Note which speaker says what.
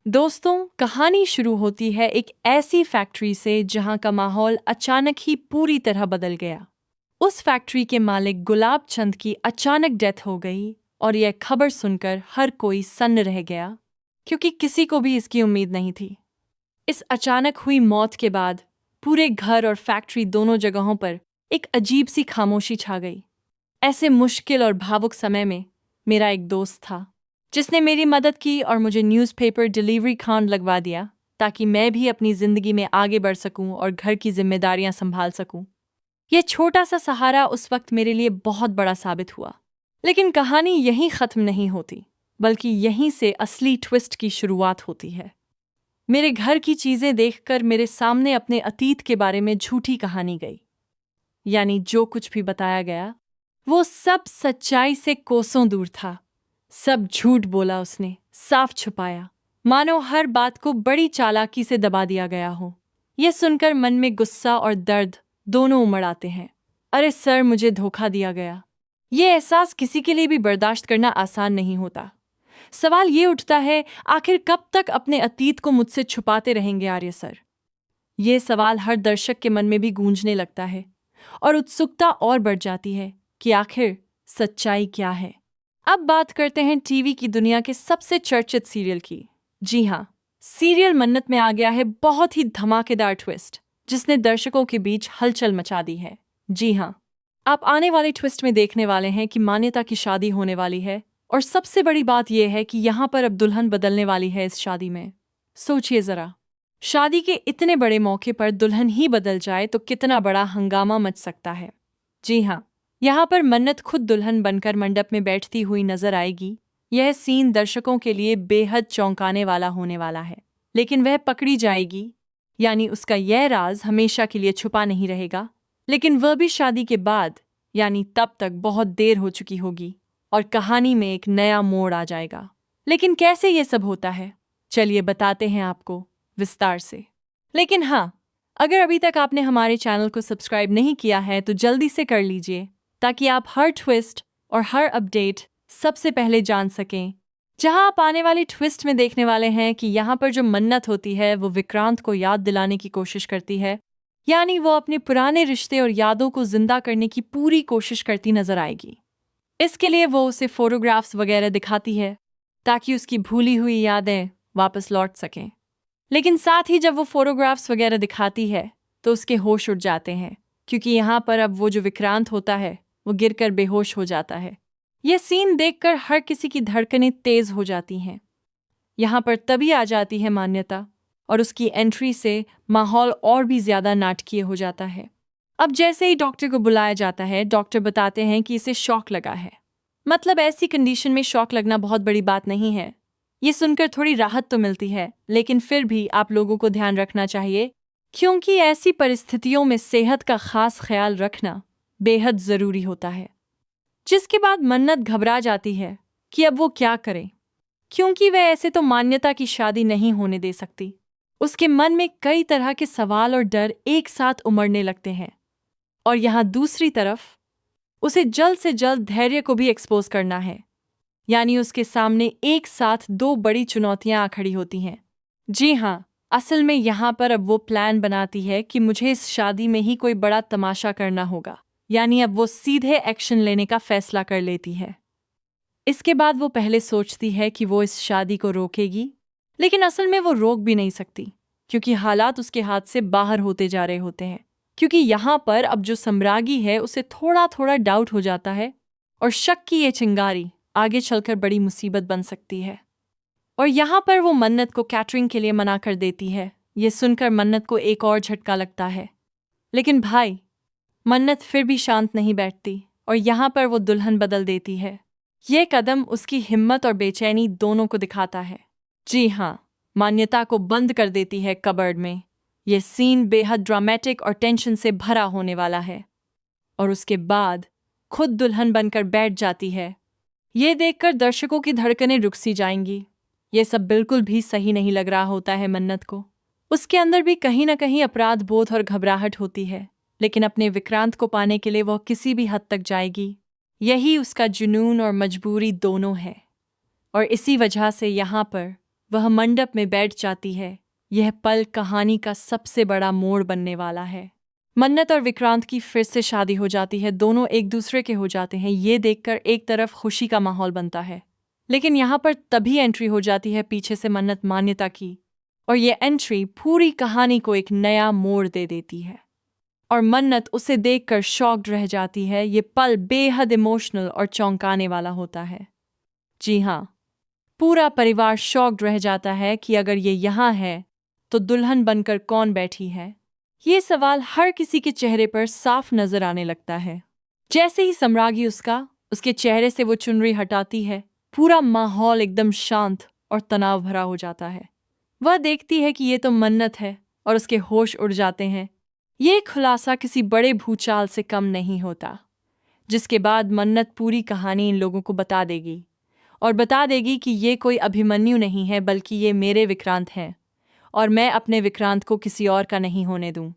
Speaker 1: दोस्तों, कहानी शुरू होती है एक ऐसी फैक्ट्री से जहां का माहौल अचानक ही पूरी तरह बदल गया। उस फैक्ट्री के मालिक गुलाब चंद की अचानक डेथ हो गई और यह खबर सुनकर हर कोई सन्न रह गया, क्योंकि किसी को भी इसकी उम्मीद नहीं थी। इस अचानक हुई मौत के बाद पूरे घर और फैक्ट्री दोनों जगहों पर एक अजीब सी खामोशी छा गई। ऐसे मुश्किल और भावुक समय में मेरा एक दोस्त था जिसने मेरी मदद की और मुझे न्यूज़पेपर डिलीवरी खान लगवा दिया, ताकि मैं भी अपनी ज़िंदगी में आगे बढ़ सकूं और घर की जिम्मेदारियां संभाल सकूं। यह छोटा सा सहारा उस वक्त मेरे लिए बहुत बड़ा साबित हुआ। लेकिन कहानी यहीं ख़त्म नहीं होती, बल्कि यहीं से असली ट्विस्ट की शुरुआत होती है। मेरे घर की चीज़ें देखकर मेरे सामने अपने अतीत के बारे में झूठी कहानी गई। यानी जो कुछ भी बताया गया वो सब सच्चाई से कोसों दूर था। सब झूठ बोला उसने, साफ छुपाया, मानो हर बात को बड़ी चालाकी से दबा दिया गया हो। यह सुनकर मन में गुस्सा और दर्द दोनों उमड़ आते हैं। अरे सर, मुझे धोखा दिया गया। यह एहसास किसी के लिए भी बर्दाश्त करना आसान नहीं होता। सवाल ये उठता है, आखिर कब तक अपने अतीत को मुझसे छुपाते रहेंगे आर्य सर? यह सवाल हर दर्शक के मन में भी गूंजने लगता है और उत्सुकता और बढ़ जाती है कि आखिर सच्चाई क्या है। अब बात करते हैं टीवी की दुनिया के सबसे चर्चित सीरियल की। जी हाँ, सीरियल मन्नत में आ गया है बहुत ही धमाकेदार ट्विस्ट, जिसने दर्शकों के बीच हलचल मचा दी है। जी हाँ, आप आने वाले ट्विस्ट में देखने वाले हैं कि मान्यता की शादी होने वाली है, और सबसे बड़ी बात यह है कि यहाँ पर अब दुल्हन बदलने वाली है इस शादी में। सोचिए जरा, शादी के इतने बड़े मौके पर दुल्हन ही बदल जाए तो कितना बड़ा हंगामा मच सकता है। जी हाँ, यहाँ पर मन्नत खुद दुल्हन बनकर मंडप में बैठती हुई नजर आएगी। यह सीन दर्शकों के लिए बेहद चौंकाने वाला होने वाला है, लेकिन वह पकड़ी जाएगी, यानी उसका यह राज हमेशा के लिए छुपा नहीं रहेगा। लेकिन वह भी शादी के बाद, यानी तब तक बहुत देर हो चुकी होगी और कहानी में एक नया मोड़ आ जाएगा। लेकिन कैसे ये सब होता है, चलिए बताते हैं आपको विस्तार से। लेकिन हाँ, अगर अभी तक आपने हमारे चैनल को सब्सक्राइब नहीं किया है तो जल्दी से कर लीजिए, ताकि आप हर ट्विस्ट और हर अपडेट सबसे पहले जान सकें। जहां आप आने वाली ट्विस्ट में देखने वाले हैं कि यहाँ पर जो मन्नत होती है वो विक्रांत को याद दिलाने की कोशिश करती है, यानी वो अपने पुराने रिश्ते और यादों को जिंदा करने की पूरी कोशिश करती नजर आएगी। इसके लिए वो उसे फोटोग्राफ्स वगैरह दिखाती है ताकि उसकी भूली हुई यादें वापस लौट सकें। लेकिन साथ ही जब वो फोटोग्राफ्स वगैरह दिखाती है तो उसके होश उड़ जाते हैं, क्योंकि यहाँ पर अब वो जो विक्रांत होता है वो गिरकर बेहोश हो जाता है। यह सीन देखकर हर किसी की धड़कनें तेज हो जाती हैं। यहाँ पर तभी आ जाती है मान्यता, और उसकी एंट्री से माहौल और भी ज्यादा नाटकीय हो जाता है। अब जैसे ही डॉक्टर को बुलाया जाता है, डॉक्टर बताते हैं कि इसे शॉक लगा है। मतलब ऐसी कंडीशन में शॉक लगना बहुत बड़ी बात नहीं है। ये सुनकर थोड़ी राहत तो मिलती है, लेकिन फिर भी आप लोगों को ध्यान रखना चाहिए, क्योंकि ऐसी परिस्थितियों में सेहत का खास ख्याल रखना बेहद जरूरी होता है। जिसके बाद मन्नत घबरा जाती है कि अब वो क्या करे, क्योंकि वह ऐसे तो मान्यता की शादी नहीं होने दे सकती। उसके मन में कई तरह के सवाल और डर एक साथ उमड़ने लगते हैं, और यहाँ दूसरी तरफ उसे जल्द से जल्द धैर्य को भी एक्सपोज करना है। यानी उसके सामने एक साथ दो बड़ी चुनौतियां आ खड़ी होती हैं। जी हाँ, असल में यहाँ पर अब वो प्लान बनाती है कि मुझे इस शादी में ही कोई बड़ा तमाशा करना होगा। यानी अब वो सीधे एक्शन लेने का फैसला कर लेती है। इसके बाद वो पहले सोचती है कि वो इस शादी को रोकेगी, लेकिन असल में वो रोक भी नहीं सकती, क्योंकि हालात उसके हाथ से बाहर होते जा रहे होते हैं। क्योंकि यहाँ पर अब जो सम्राज्ञी है उसे थोड़ा थोड़ा डाउट हो जाता है, और शक की ये चिंगारी आगे चलकर बड़ी मुसीबत बन सकती है। और यहाँ पर वो मन्नत को कैटरिंग के लिए मना कर देती है। ये सुनकर मन्नत को एक और झटका लगता है। लेकिन भाई, मन्नत फिर भी शांत नहीं बैठती, और यहाँ पर वो दुल्हन बदल देती है। ये कदम उसकी हिम्मत और बेचैनी दोनों को दिखाता है। जी हाँ, मान्यता को बंद कर देती है कबर्ड में। ये सीन बेहद ड्रामेटिक और टेंशन से भरा होने वाला है, और उसके बाद खुद दुल्हन बनकर बैठ जाती है। ये देखकर दर्शकों की धड़कनें रुक सी जाएंगी। ये सब बिल्कुल भी सही नहीं लग रहा होता है मन्नत को। उसके अंदर भी कहीं ना कहीं अपराध बोध और घबराहट होती है, लेकिन अपने विक्रांत को पाने के लिए वह किसी भी हद तक जाएगी। यही उसका जुनून और मजबूरी दोनों है, और इसी वजह से यहाँ पर वह मंडप में बैठ जाती है। यह पल कहानी का सबसे बड़ा मोड़ बनने वाला है। मन्नत और विक्रांत की फिर से शादी हो जाती है। दोनों एक दूसरे के हो जाते हैं। ये देखकर एक तरफ खुशी का माहौल बनता है, लेकिन यहाँ पर तभी एंट्री हो जाती है पीछे से मन्नत मान्यता की, और ये एंट्री पूरी कहानी को एक नया मोड़ दे देती है। और मन्नत उसे देखकर शॉक्ड रह जाती है। ये पल बेहद इमोशनल और चौंकाने वाला होता है। जी हाँ, पूरा परिवार शॉक्ड रह जाता है कि अगर ये यहाँ है तो दुल्हन बनकर कौन बैठी है। ये सवाल हर किसी के चेहरे पर साफ नजर आने लगता है। जैसे ही सम्राज्ञी उसके चेहरे से वो चुनरी हटाती है, पूरा माहौल एकदम शांत और तनाव भरा हो जाता है। वह देखती है कि ये तो मन्नत है और उसके होश उड़ जाते हैं। ये खुलासा किसी बड़े भूचाल से कम नहीं होता, जिसके बाद मन्नत पूरी कहानी इन लोगों को बता देगी और बता देगी कि ये कोई अभिमन्यु नहीं है, बल्कि ये मेरे विक्रांत हैं और मैं अपने विक्रांत को किसी और का नहीं होने दूं।